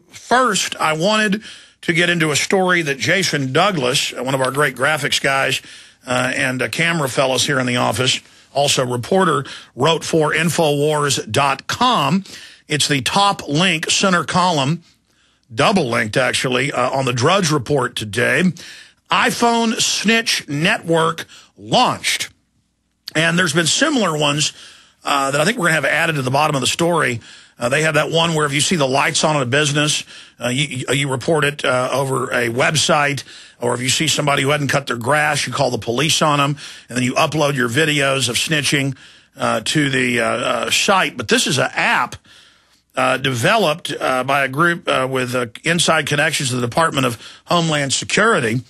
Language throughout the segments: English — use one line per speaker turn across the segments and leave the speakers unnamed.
First, I wanted to get into a story that Jason Douglas, one of our great graphics guys and camera fellows here in the office, also reporter, wrote for Infowars.com. It's the top link, center column, double linked actually, on the Drudge Report today. iPhone Snitch network launched. And there's been similar ones that I think we're going to have added to the bottom of the story. They have that one where if you see the lights on in a business, you report it over a website, or if you see somebody who hadn't cut their grass, you call the police on them, and then you upload your videos of snitching to the site. But this is an app developed by a group with inside connections to the Department of Homeland Security.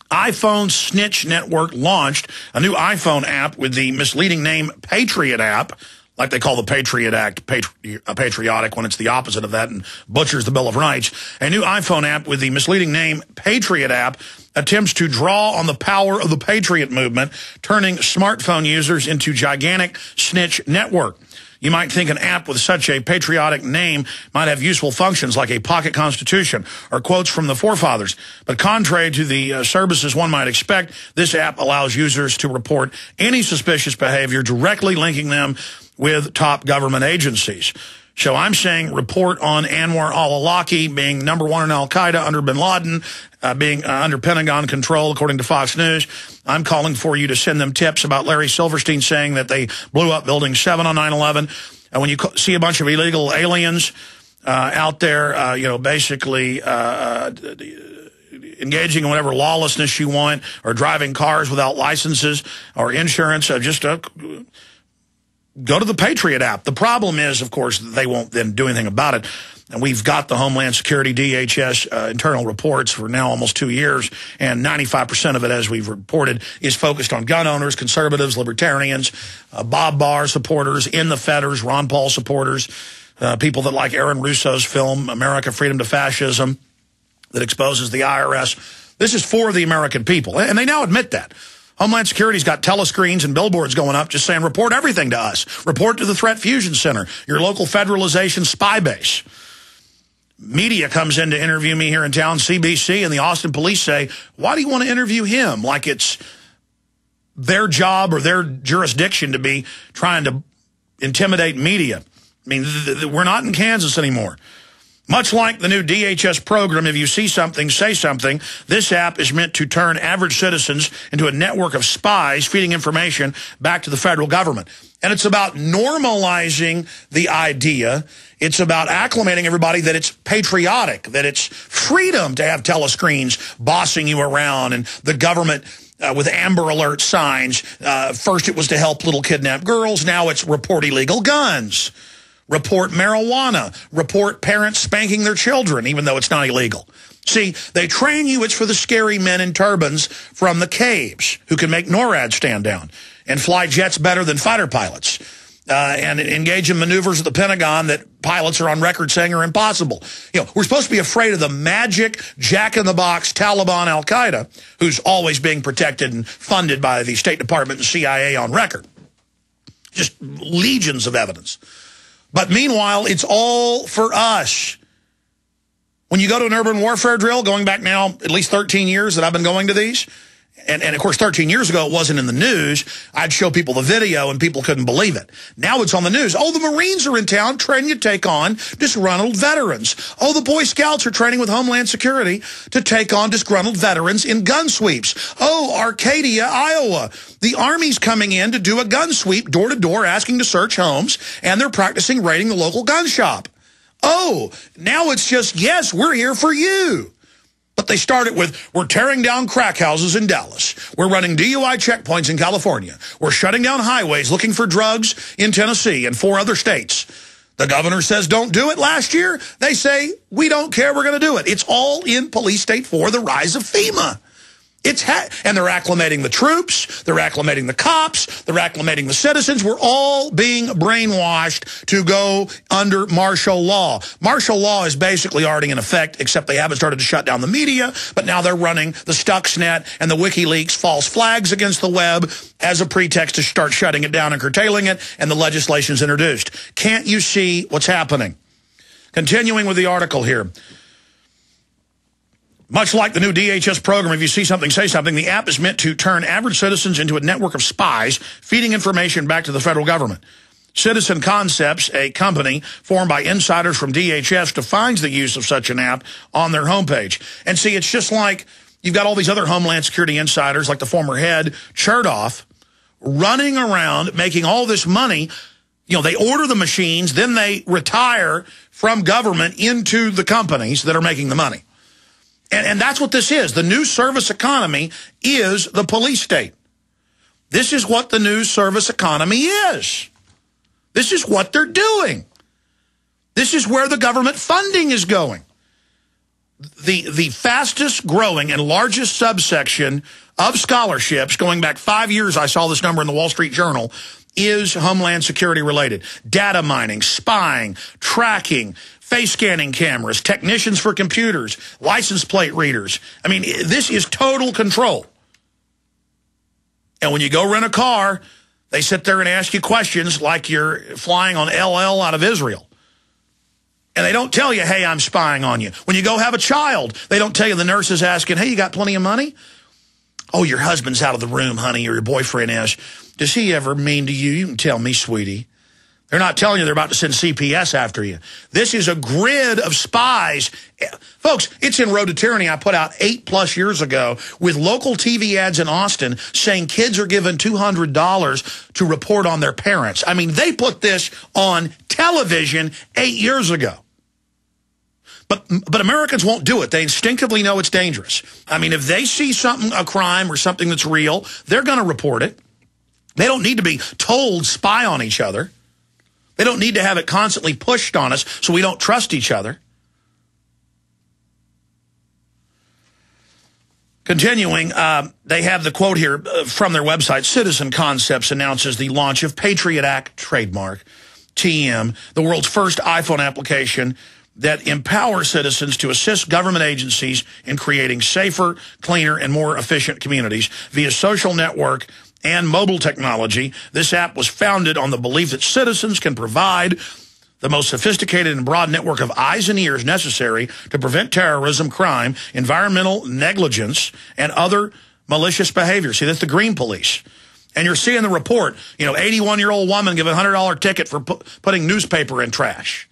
iPhone Snitch Network launched a new iPhone app with the misleading name Patriot app, like they call the Patriot Act patriotic when it's the opposite of that and butchers the Bill of Rights. A new iPhone app with the misleading name Patriot app attempts to draw on the power of the Patriot movement, turning smartphone users into gigantic snitch network. You might think an app with such a patriotic name might have useful functions like a pocket constitution or quotes from the forefathers. But contrary to the services one might expect, this app allows users to report any suspicious behavior, directly linking them with top government agencies. So I'm saying report on Anwar al-Awlaki being #1 in al-Qaeda under bin Laden, being under Pentagon control, according to Fox News. I'm calling for you to send them tips about Larry Silverstein saying that they blew up Building 7 on 9/11. And when you see a bunch of illegal aliens out there, basically engaging in whatever lawlessness you want, or driving cars without licenses or insurance, go to the Patriot app. The problem is, of course, they won't then do anything about it. And we've got the Homeland Security DHS internal reports for now almost 2 years, and 95% of it, as we've reported, is focused on gun owners, conservatives, libertarians, Bob Barr supporters, in the Fetters, Ron Paul supporters, people that like Aaron Russo's film, America, Freedom to Fascism, that exposes the IRS. This is for the American people, and they now admit that. Homeland Security's got telescreens and billboards going up just saying, report everything to us. Report to the Threat Fusion Center, your local federalization spy base. Media comes in to interview me here in town, CBC, and the Austin police say, why do you want to interview him? Like it's their job or their jurisdiction to be trying to intimidate media. I mean, we're not in Kansas anymore. Much like the new DHS program, if you see something, say something, this app is meant to turn average citizens into a network of spies feeding information back to the federal government. And it's about normalizing the idea. It's about acclimating everybody that it's patriotic, that it's freedom to have telescreens bossing you around and the government with Amber Alert signs. First it was to help little kidnapped girls. Now it's report illegal guns. Report marijuana, report parents spanking their children, even though it's not illegal. See, they train you, it's for the scary men in turbans from the caves who can make NORAD stand down and fly jets better than fighter pilots and engage in maneuvers at the Pentagon that pilots are on record saying are impossible. You know, we're supposed to be afraid of the magic jack-in-the-box Taliban al-Qaeda, who's always being protected and funded by the State Department and CIA on record. Just legions of evidence. But meanwhile, it's all for us. When you go to an urban warfare drill, going back now at least 13 years that I've been going to these, and of course 13 years ago it wasn't in the news, I'd show people the video and people couldn't believe it. Now it's on the news. Oh, the Marines are in town training to take on disgruntled veterans. Oh, the Boy Scouts are training with Homeland Security to take on disgruntled veterans in gun sweeps. Oh, Arcadia, Iowa. The Army's coming in to do a gun sweep door to door asking to search homes, and they're practicing raiding the local gun shop. Oh, now it's just, yes, we're here for you. But they started with, we're tearing down crack houses in Dallas. We're running DUI checkpoints in California. We're shutting down highways looking for drugs in Tennessee and 4 other states. The governor says don't do it last year. They say, we don't care, we're going to do it. It's all in Police State 4, the rise of FEMA. And they're acclimating the troops, they're acclimating the cops, they're acclimating the citizens. We're all being brainwashed to go under martial law. Martial law is basically already in effect, except they haven't started to shut down the media, but now they're running the Stuxnet and the WikiLeaks false flags against the web as a pretext to start shutting it down and curtailing it, and the legislation's introduced. Can't you see what's happening? Continuing with the article here. Much like the new DHS program, if you see something, say something, the app is meant to turn average citizens into a network of spies feeding information back to the federal government. Citizen Concepts, a company formed by insiders from DHS, defines the use of such an app on their homepage. And see, it's just like you've got all these other Homeland Security insiders, like the former head, Chertoff, running around making all this money. You know, they order the machines, then they retire from government into the companies that are making the money. And that's what this is. The new service economy is the police state. This is what the new service economy is. This is what they're doing. This is where the government funding is going. The fastest growing and largest subsection of scholarships, going back 5 years, I saw this number in the Wall Street Journal, is Homeland Security related. Data mining, spying, tracking, face scanning cameras, technicians for computers, license plate readers. I mean, this is total control. And when you go rent a car, they sit there and ask you questions like you're flying on LL out of Israel. And they don't tell you, hey, I'm spying on you. When you go have a child, they don't tell you the nurse is asking, hey, you got plenty of money? Oh, your husband's out of the room, honey, or your boyfriend is. Does he ever mean to you? You can tell me, sweetie. They're not telling you they're about to send CPS after you. This is a grid of spies. Folks, it's in Road to Tyranny I put out 8+ years ago with local TV ads in Austin saying kids are given $200 to report on their parents. I mean, they put this on television 8 years ago. But Americans won't do it. They instinctively know it's dangerous. I mean, if they see something, a crime or something that's real, they're going to report it. They don't need to be told spy on each other. They don't need to have it constantly pushed on us so we don't trust each other. Continuing, they have the quote here from their website. Citizen Concepts announces the launch of Patriot Act trademark, TM, the world's first iPhone application that empowers citizens to assist government agencies in creating safer, cleaner, and more efficient communities via social network and mobile technology. This app was founded on the belief that citizens can provide the most sophisticated and broad network of eyes and ears necessary to prevent terrorism, crime, environmental negligence, and other malicious behavior. See, that's the green police. And you're seeing the report, 81-year-old woman give a $100 ticket for putting newspaper in trash.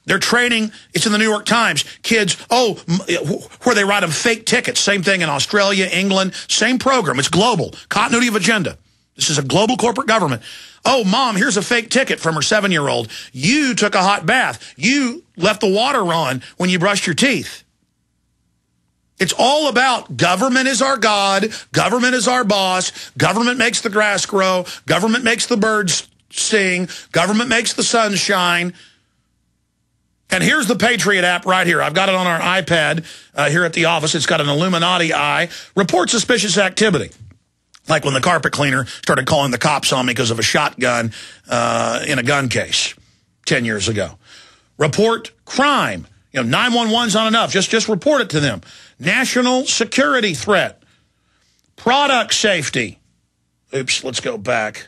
They're training, it's in the New York Times, kids, where they write them fake tickets. Same thing in Australia, England, same program. It's global. Continuity of agenda. This is a global corporate government. Oh, Mom, here's a fake ticket from her 7-year-old. You took a hot bath. You left the water on when you brushed your teeth. It's all about government is our God, government is our boss, government makes the grass grow, government makes the birds sing, government makes the sun shine. And here's the Patriot app right here. I've got it on our iPad here at the office. It's got an Illuminati eye. Report suspicious activity. Like when the carpet cleaner started calling the cops on me because of a shotgun in a gun case 10 years ago. Report crime. 911's not enough. Just report it to them. National security threat. Product safety. Oops, let's go back.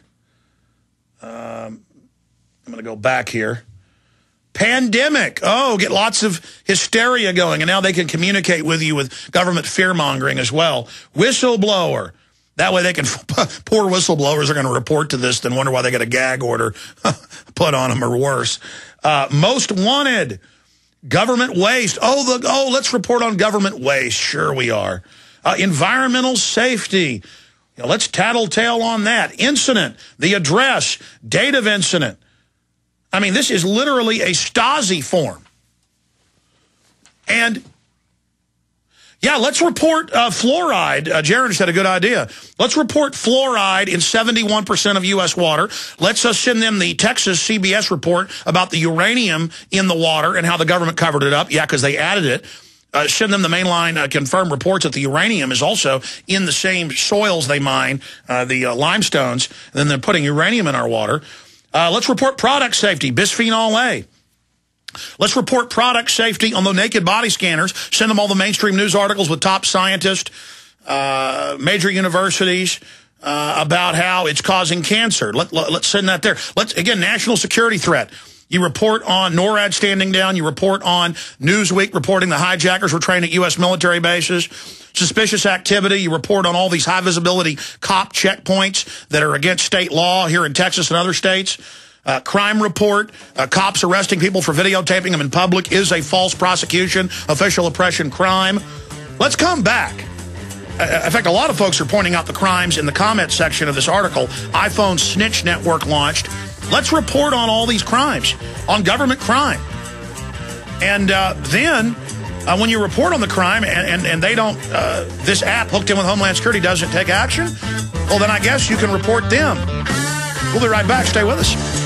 I'm going to go back here. Pandemic. Oh, get lots of hysteria going. And now they can communicate with you with government fear-mongering as well. Whistleblower. That way they can, poor whistleblowers are going to report to this, then wonder why they get a gag order put on them or worse. Most wanted. Government waste. Let's report on government waste. Sure we are. Environmental safety. Let's tattletale on that. Incident. The address. Date of incident. I mean, this is literally a Stasi form. And, yeah, let's report fluoride. Jaron just had a good idea. Let's report fluoride in 71% of U.S. water. Let's send them the Texas CBS report about the uranium in the water and how the government covered it up. Yeah, because they added it. Send them the mainline confirmed reports that the uranium is also in the same soils they mine, the limestones, and then they're putting uranium in our water. Let's report product safety, bisphenol A. Let's report product safety on the naked body scanners. Send them all the mainstream news articles with top scientists, major universities, about how it's causing cancer. Let's send that there. Again, national security threat. You report on NORAD standing down. You report on Newsweek reporting the hijackers were trained at U.S. military bases. Suspicious activity. You report on all these high-visibility cop checkpoints that are against state law here in Texas and other states. Crime report, cops arresting people for videotaping them in public is a false prosecution, official oppression crime. Let's come back. In fact, a lot of folks are pointing out the crimes in the comments section of this article. iPhone Snitch network launched. Let's report on all these crimes, on government crime. And then when you report on the crime and they don't, this app hooked in with Homeland Security doesn't take action, well, then I guess you can report them. We'll be right back. Stay with us.